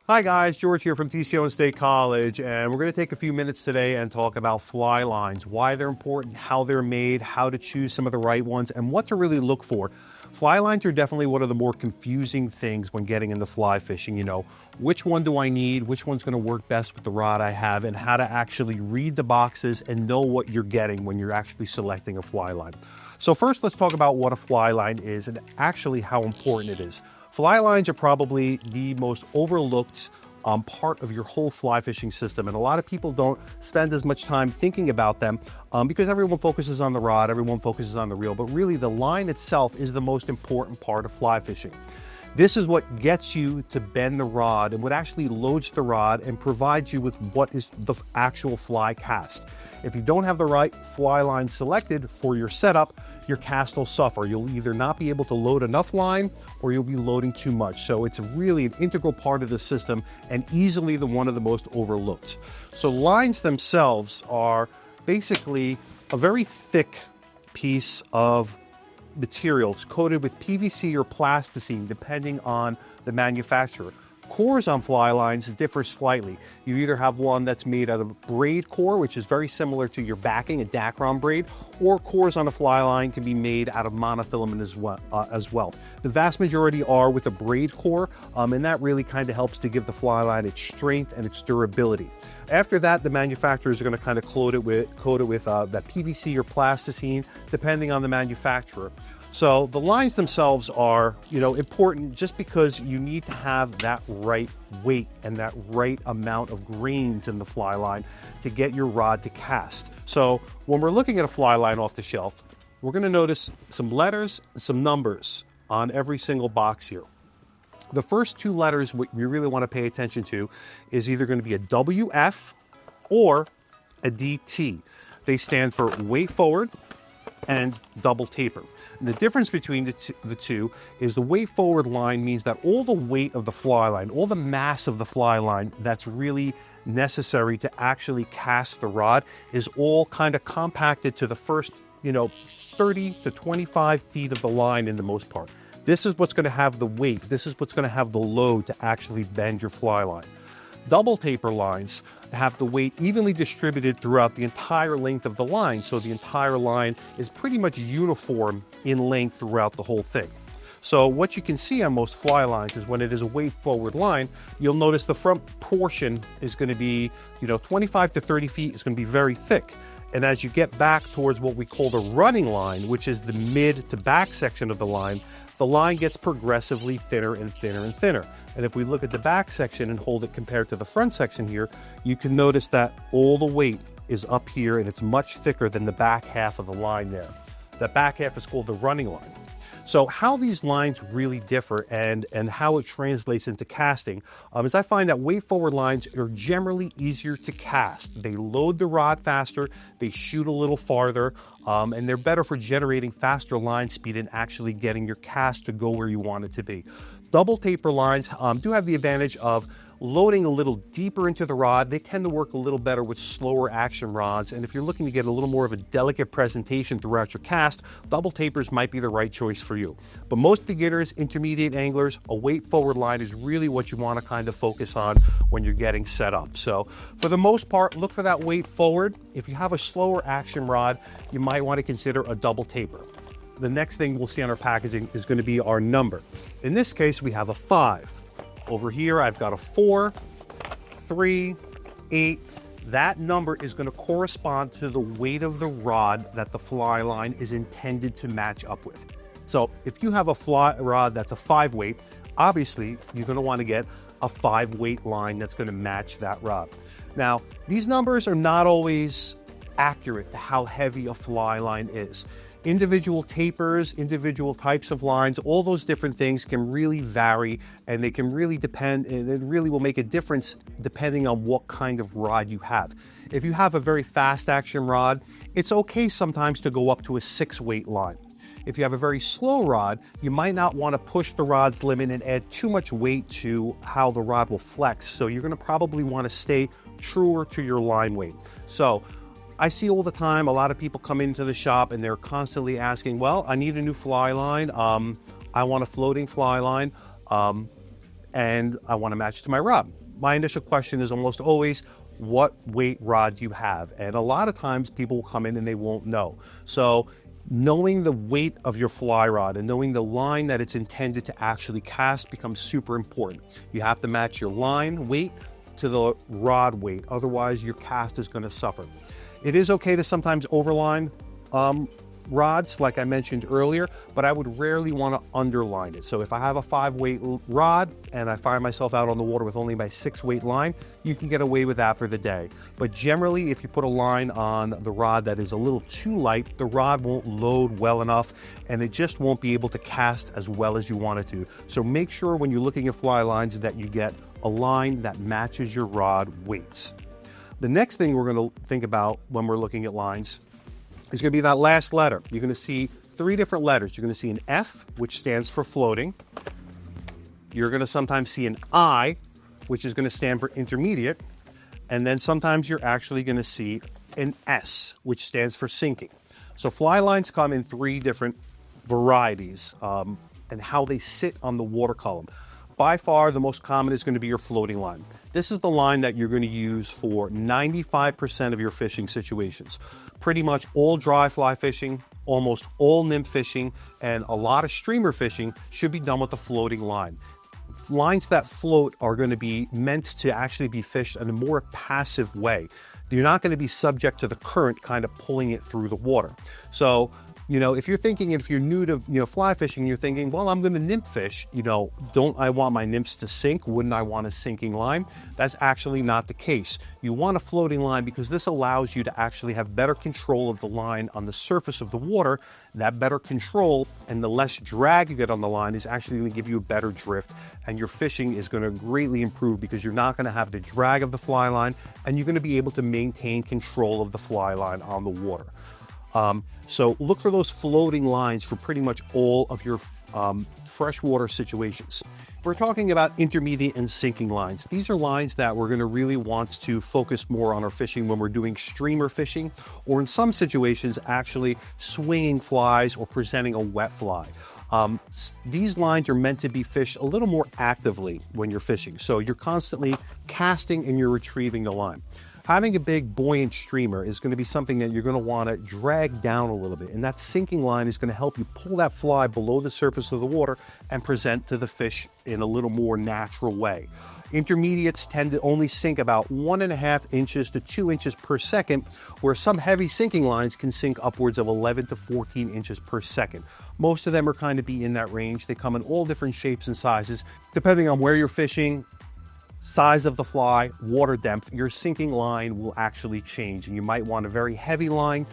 Hi guys, George here from TCO and State College, and we're going to take a few minutes today and talk about fly lines, why they're important, how they're made, how to choose some of the right ones, and what to really look for. Fly lines are definitely one of the more confusing things when getting into fly fishing. You know, which one do I need, which one's going to work best with the rod I have, and how to actually read the boxes and know what you're getting when you're actually selecting a fly line. So first, let's talk about what a fly line is and actually how important it is. Fly lines are probably the most overlooked part of your whole fly fishing system, and a lot of people don't spend as much time thinking about them because everyone focuses on the rod, everyone focuses on the reel, but really the line itself is the most important part of fly fishing. This is what gets you to bend the rod and what actually loads the rod and provides you with what is the actual fly cast. If you don't have the right fly line selected for your setup, your cast will suffer. You'll either not be able to load enough line or you'll be loading too much. So it's really an integral part of the system and easily one of the most overlooked. So lines themselves are basically a very thick piece of materials coated with PVC or plasticine depending on the manufacturer. Cores on fly lines differ slightly. You either have one that's made out of braid core, which is very similar to your backing, a Dacron braid, or cores on a fly line can be made out of monofilament as well. The vast majority are with a braid core, and that really kind of helps to give the fly line its strength and its durability. After that, the manufacturers are going to kind of coat it with that PVC or plasticine, depending on the manufacturer. So the lines themselves are, important just because you need to have that right weight and that right amount of grains in the fly line to get your rod to cast. So when we're looking at a fly line off the shelf, we're going to notice some letters, some numbers on every single box here. The first two letters we really want to pay attention to is either going to be a WF or a DT. They stand for weight forward and double taper. And the difference between the two is the weight forward line means that all the weight of the fly line, all the mass of the fly line that's really necessary to actually cast the rod is all kind of compacted to the first, 30 to 25 feet of the line in the most part. This is what's going to have the weight. This is what's going to have the load to actually bend your fly line. Double taper lines have the weight evenly distributed throughout the entire length of the line, so the entire line is pretty much uniform in length throughout the whole thing. So what you can see on most fly lines is when it is a weight forward line, you'll notice the front portion is going to be, 25 to 30 feet is going to be very thick. And as you get back towards what we call the running line, which is the mid to back section of the line gets progressively thinner and thinner and thinner. And if we look at the back section and hold it compared to the front section here, you can notice that all the weight is up here and it's much thicker than the back half of the line there. That back half is called the running line. So how these lines really differ and how it translates into casting is I find that weight forward lines are generally easier to cast. They load the rod faster, they shoot a little farther, and they're better for generating faster line speed and actually getting your cast to go where you want it to be. Double taper lines do have the advantage of loading a little deeper into the rod. They tend to work a little better with slower action rods, and if you're looking to get a little more of a delicate presentation throughout your cast, double tapers might be the right choice for you. But most beginners, intermediate anglers, a weight forward line is really what you want to kind of focus on when you're getting set up. So for the most part, look for that weight forward. If you have a slower action rod, you might want to consider a double taper. The next thing we'll see on our packaging is going to be our number. In this case, we have a 5. Over here, I've got a 4, 3, 8. That number is going to correspond to the weight of the rod that the fly line is intended to match up with. So if you have a fly rod that's a 5 weight, obviously you're going to want to get a 5 weight line that's going to match that rod. Now, these numbers are not always accurate to how heavy a fly line is. Individual tapers, individual types of lines, all those different things can really vary, and they can really depend, and it really will make a difference depending on what kind of rod you have. If you have a very fast action rod, it's okay sometimes to go up to a 6 weight line. If you have a very slow rod, you might not want to push the rod's limit and add too much weight to how the rod will flex. So you're going to probably want to stay truer to your line weight. So I see all the time, a lot of people come into the shop and they're constantly asking, well, I need a new fly line. I want a floating fly line. and I want to match it to my rod. My initial question is almost always, what weight rod do you have? And a lot of times people will come in and they won't know. So knowing the weight of your fly rod and knowing the line that it's intended to actually cast becomes super important. You have to match your line weight to the rod weight, otherwise your cast is going to suffer. It is okay to sometimes overline rods, like I mentioned earlier, but I would rarely want to underline it. So if I have a 5-weight rod and I find myself out on the water with only my 6-weight line, you can get away with that for the day. But generally, if you put a line on the rod that is a little too light, the rod won't load well enough and it just won't be able to cast as well as you want it to. So make sure when you're looking at fly lines that you get a line that matches your rod weights. The next thing we're going to think about when we're looking at lines is going to be that last letter. You're going to see 3 different letters. You're going to see an F, which stands for floating. You're going to sometimes see an I, which is going to stand for intermediate. And then sometimes you're actually going to see an S, which stands for sinking. So fly lines come in 3 different varieties and how they sit on the water column. By far, the most common is going to be your floating line. This is the line that you're going to use for 95% of your fishing situations. Pretty much all dry fly fishing, almost all nymph fishing, and a lot of streamer fishing should be done with the floating line. Lines that float are going to be meant to actually be fished in a more passive way. You're not going to be subject to the current kind of pulling it through the water. So, if you're thinking, if you're new to, fly fishing, you're thinking, well, I'm going to nymph fish, don't I want my nymphs to sink? Wouldn't I want a sinking line? That's actually not the case. You want a floating line because this allows you to actually have better control of the line on the surface of the water. That better control and the less drag you get on the line is actually going to give you a better drift, and your fishing is going to greatly improve because you're not going to have the drag of the fly line and you're going to be able to maintain control of the fly line on the water. So look for those floating lines for pretty much all of your freshwater situations. We're talking about intermediate and sinking lines. These are lines that we're going to really want to focus more on our fishing when we're doing streamer fishing, or in some situations actually swinging flies or presenting a wet fly. These lines are meant to be fished a little more actively when you're fishing. So you're constantly casting and you're retrieving the line. Having a big buoyant streamer is going to be something that you're going to want to drag down a little bit, and that sinking line is going to help you pull that fly below the surface of the water and present to the fish in a little more natural way. Intermediates tend to only sink about 1.5 inches to 2 inches per second, where some heavy sinking lines can sink upwards of 11 to 14 inches per second. Most of them are kind of be in that range. They come in all different shapes and sizes, depending on where you're fishing, size of the fly, water depth. Your sinking line will actually change, and you might want a very heavy line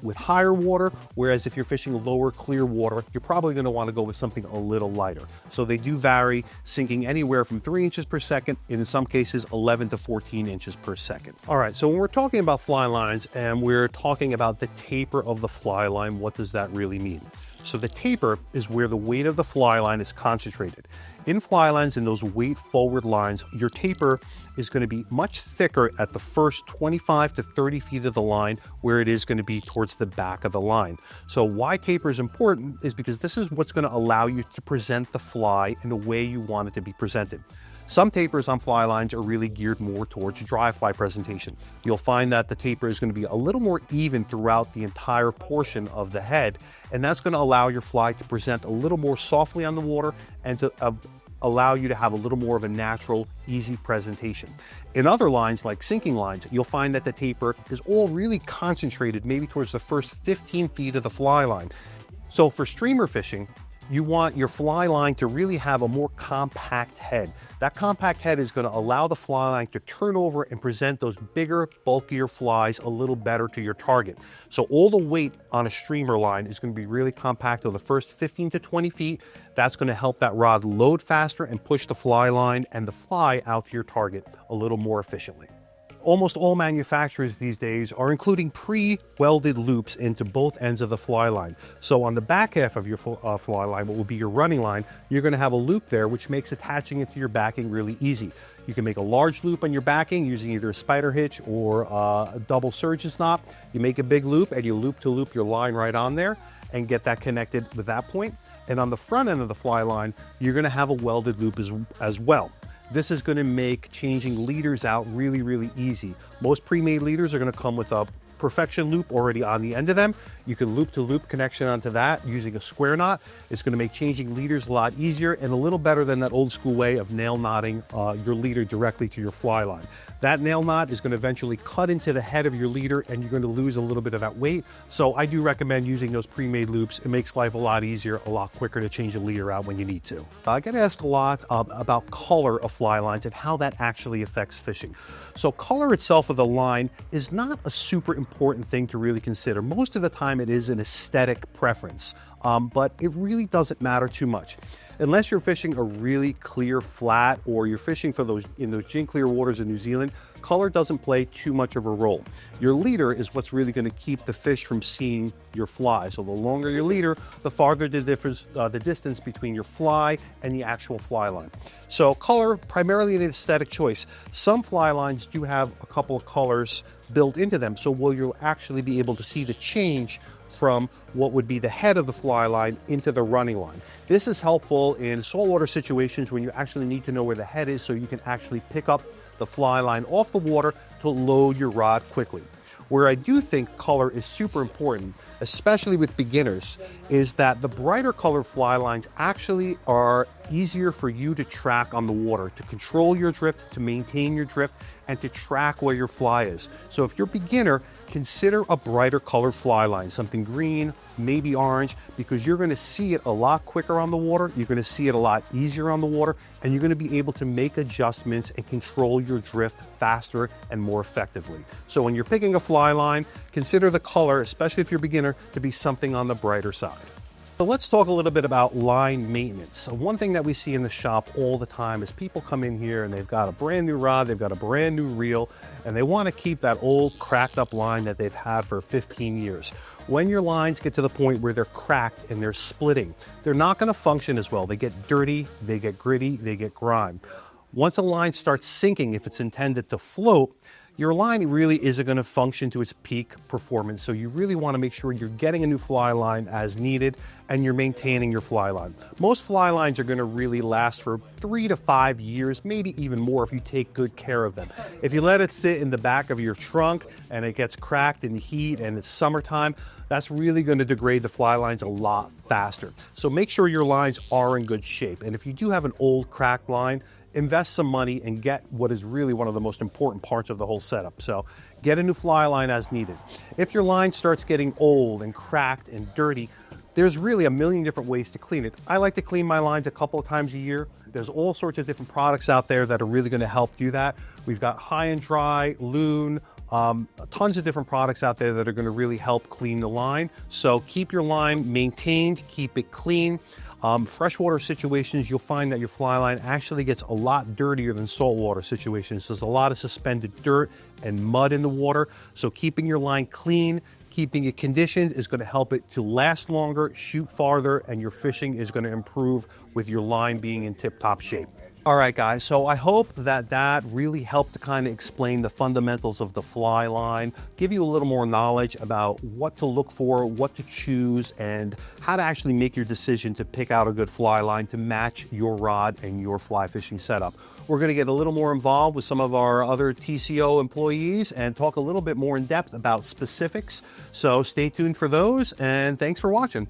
with higher water, whereas if you're fishing lower clear water, you're probably going to want to go with something a little lighter. So they do vary, sinking anywhere from 3 inches per second, and in some cases 11 to 14 inches per second. All right, so when we're talking about fly lines and we're talking about the taper of the fly line, what does that really mean? So the taper is where the weight of the fly line is concentrated. In fly lines, in those weight forward lines, your taper is going to be much thicker at the first 25 to 30 feet of the line, where it is going to be towards the back of the line. So why taper is important is because this is what's going to allow you to present the fly in the way you want it to be presented. Some tapers on fly lines are really geared more towards dry fly presentation. You'll find that the taper is going to be a little more even throughout the entire portion of the head, and that's going to allow your fly to present a little more softly on the water and to allow you to have a little more of a natural, easy presentation. In other lines, like sinking lines, you'll find that the taper is all really concentrated maybe towards the first 15 feet of the fly line. So for streamer fishing, you want your fly line to really have a more compact head. That compact head is going to allow the fly line to turn over and present those bigger, bulkier flies a little better to your target. So all the weight on a streamer line is going to be really compact to the first 15 to 20 feet. That's going to help that rod load faster and push the fly line and the fly out to your target a little more efficiently. Almost all manufacturers these days are including pre-welded loops into both ends of the fly line. So on the back half of your fly line, what will be your running line, you're going to have a loop there, which makes attaching it to your backing really easy. You can make a large loop on your backing using either a spider hitch or a double surgeon's knot. You make a big loop and you loop to loop your line right on there and get that connected with that point. And on the front end of the fly line, you're gonna have a welded loop as well. This is gonna make changing leaders out really, really easy. Most pre-made leaders are gonna come with a perfection loop already on the end of them. You can loop to loop connection onto that using a square knot. It's going to make changing leaders a lot easier and a little better than that old school way of nail knotting your leader directly to your fly line. That nail knot is going to eventually cut into the head of your leader and you're going to lose a little bit of that weight. So I do recommend using those pre-made loops. It makes life a lot easier, a lot quicker to change a leader out when you need to. I get asked a lot about color of fly lines and how that actually affects fishing. So color itself of the line is not a super important thing to really consider. Most of the time it is an aesthetic preference, but it really doesn't matter too much. Unless you're fishing a really clear flat or you're fishing for in those gin clear waters in New Zealand, color doesn't play too much of a role. Your leader is what's really going to keep the fish from seeing your fly. So the longer your leader, the farther the distance between your fly and the actual fly line. So color, primarily an aesthetic choice. Some fly lines do have a couple of colors built into them, so you'll actually be able to see the change from what would be the head of the fly line into the running line. This is helpful in saltwater situations when you actually need to know where the head is so you can actually pick up the fly line off the water to load your rod quickly. Where I do think color is super important, especially with beginners, is that the brighter color fly lines actually are easier for you to track on the water, to control your drift, to maintain your drift, and to track where your fly is. So if you're a beginner, consider a brighter color fly line, something green, maybe orange, because you're gonna see it a lot quicker on the water, you're gonna see it a lot easier on the water, and you're gonna be able to make adjustments and control your drift faster and more effectively. So when you're picking a fly line, consider the color, especially if you're a beginner, to be something on the brighter side. So let's talk a little bit about line maintenance. So one thing that we see in the shop all the time is people come in here and they've got a brand new rod, they've got a brand new reel, and they want to keep that old cracked up line that they've had for 15 years. When your lines get to the point where they're cracked and they're splitting, they're not going to function as well. They get dirty, they get gritty, they get grime. Once a line starts sinking, if it's intended to float, your line really isn't going to function to its peak performance. So you really want to make sure you're getting a new fly line as needed and you're maintaining your fly line. Most fly lines are going to really last for 3 to 5 years, maybe even more if you take good care of them. If you let it sit in the back of your trunk and it gets cracked in the heat and it's summertime, that's really going to degrade the fly lines a lot faster. So make sure your lines are in good shape. And if you do have an old cracked line, invest some money and get what is really one of the most important parts of the whole setup. So get a new fly line as needed. If your line starts getting old and cracked and dirty, there's really a million different ways to clean it. I like to clean my lines a couple of times a year. There's all sorts of different products out there that are really going to help do that. We've got High and Dry, Loon, tons of different products out there that are going to really help clean the line. So keep your line maintained, keep it clean. Freshwater situations, you'll find that your fly line actually gets a lot dirtier than saltwater situations. There's a lot of suspended dirt and mud in the water. So keeping your line clean, keeping it conditioned is going to help it to last longer, shoot farther, and your fishing is going to improve with your line being in tip-top shape. All right, guys, so I hope that really helped to kind of explain the fundamentals of the fly line, give you a little more knowledge about what to look for, what to choose, and how to actually make your decision to pick out a good fly line to match your rod and your fly fishing setup. We're going to get a little more involved with some of our other TCO employees and talk a little bit more in depth about specifics. So stay tuned for those, and thanks for watching.